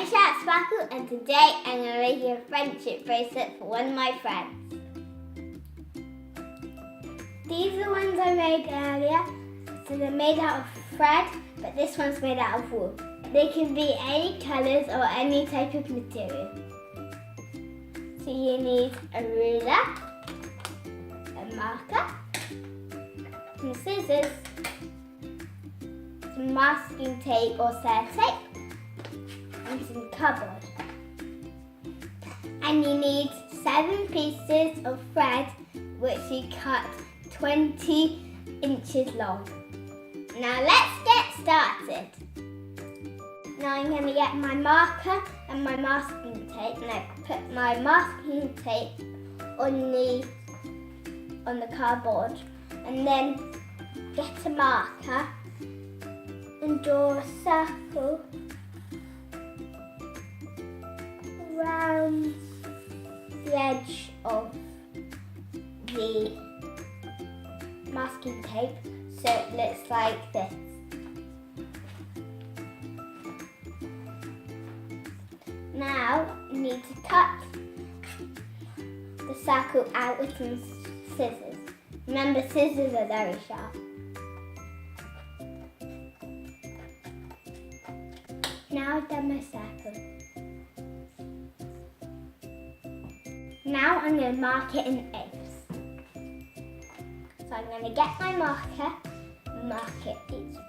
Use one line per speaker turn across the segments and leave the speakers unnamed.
I'm Sparkle and today I'm going to make a friendship bracelet for one of my friends. These are the ones I made earlier, so they're made out of thread, but this one's made out of wool. They can be any colours or any type of material. So you need a ruler, a marker, some scissors, some masking tape or sellotape, and some cardboard. And you need 7 pieces of thread which you cut 20 inches long. Now let's get started. Now I'm going to get my marker and my masking tape, and I put my masking tape on the cardboard, and then get a marker and draw a circle around the edge of the masking tape so it looks like this. Now you need to cut the circle out with some scissors. Remember, scissors are very sharp. Now I've done my circle. Now I'm going to mark it in apes. So I'm going to get my marker and mark it each way.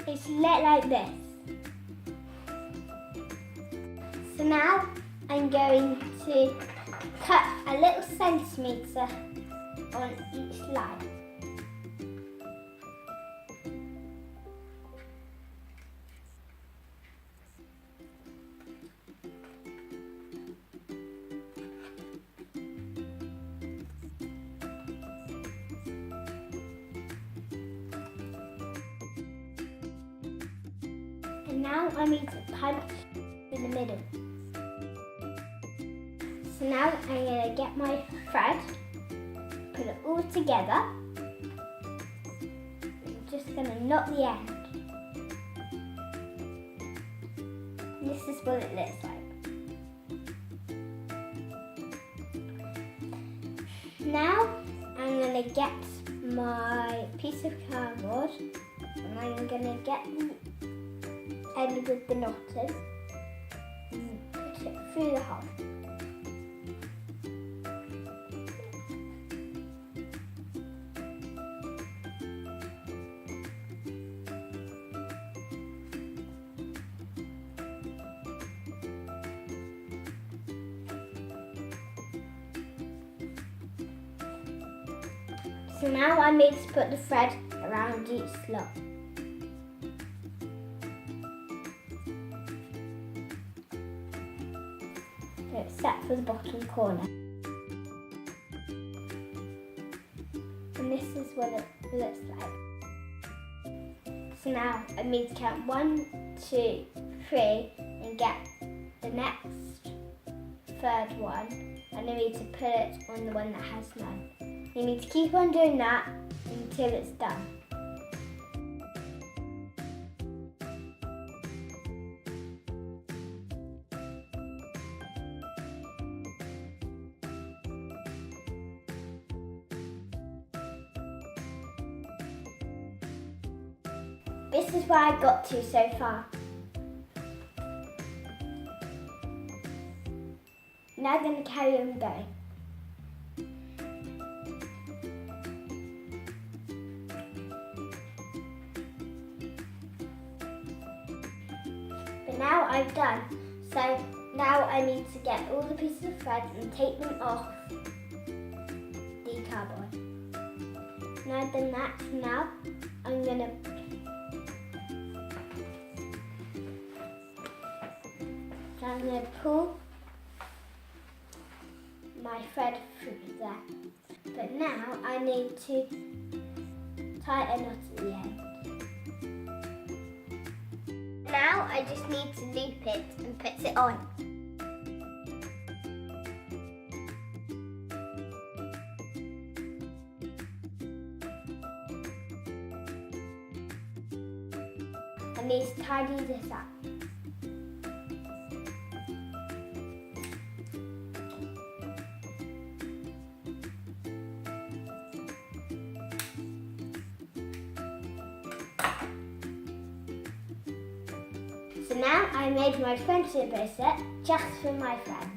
It should look like this. So now I'm going to cut a little centimetre on each line. And now I need to punch in the middle. So now I'm going to get my thread, put it all together. I'm just going to knot the end. And this is what it looks like. Now I'm going to get my piece of cardboard and I'm going to get end with the knotters and put it through the hole. So now I need to put the thread around each slot. Except for the bottom corner. And this is what it looks like. So now I need to count 1, 2, 3 and get the next third one, and I need to put it on the one that has none. You need to keep on doing that until it's done. This is where I got to so far. Now I'm going to carry on going. But now I've done, so now I need to get all the pieces of thread and take them off the cardboard. I've done that, now I'm going to pull my thread through there. But now I need to tie a knot at the end. Now I just need to loop it and put it on. I need to tidy this up. So now I made my friendship bracelet just for my friend.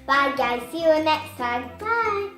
Bye guys, see you next time. Bye.